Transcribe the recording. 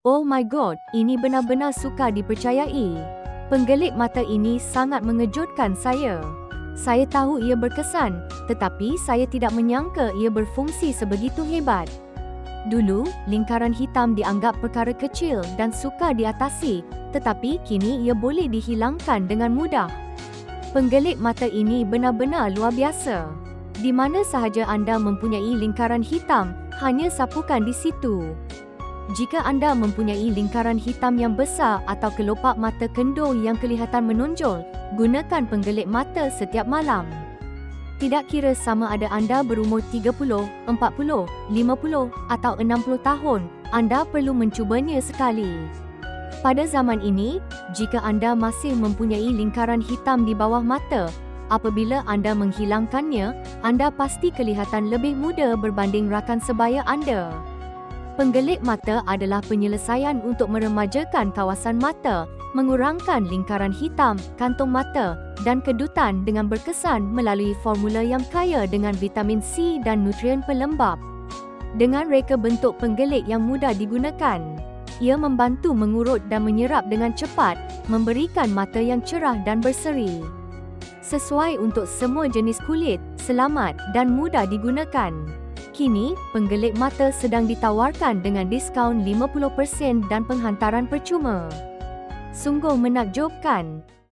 Oh my god, ini benar-benar sukar dipercayai. Penggelip mata ini sangat mengejutkan saya. Saya tahu ia berkesan, tetapi saya tidak menyangka ia berfungsi sebegitu hebat. Dulu, lingkaran hitam dianggap perkara kecil dan sukar diatasi, tetapi kini ia boleh dihilangkan dengan mudah. Penggelip mata ini benar-benar luar biasa. Di mana sahaja anda mempunyai lingkaran hitam, hanya sapukan di situ. Jika anda mempunyai lingkaran hitam yang besar atau kelopak mata kendur yang kelihatan menonjol, gunakan penggelip mata setiap malam. Tidak kira sama ada anda berumur 30, 40, 50 atau 60 tahun, anda perlu mencubanya sekali. Pada zaman ini, jika anda masih mempunyai lingkaran hitam di bawah mata, apabila anda menghilangkannya, anda pasti kelihatan lebih muda berbanding rakan sebaya anda. Penggelip mata adalah penyelesaian untuk meremajakan kawasan mata, mengurangkan lingkaran hitam, kantung mata, dan kedutan dengan berkesan melalui formula yang kaya dengan vitamin C dan nutrien pelembap. Dengan reka bentuk penggelip yang mudah digunakan, ia membantu mengurut dan menyerap dengan cepat, memberikan mata yang cerah dan berseri. Sesuai untuk semua jenis kulit, selamat dan mudah digunakan. Kini, penggelip mata sedang ditawarkan dengan diskaun 50% dan penghantaran percuma. Sungguh menakjubkan.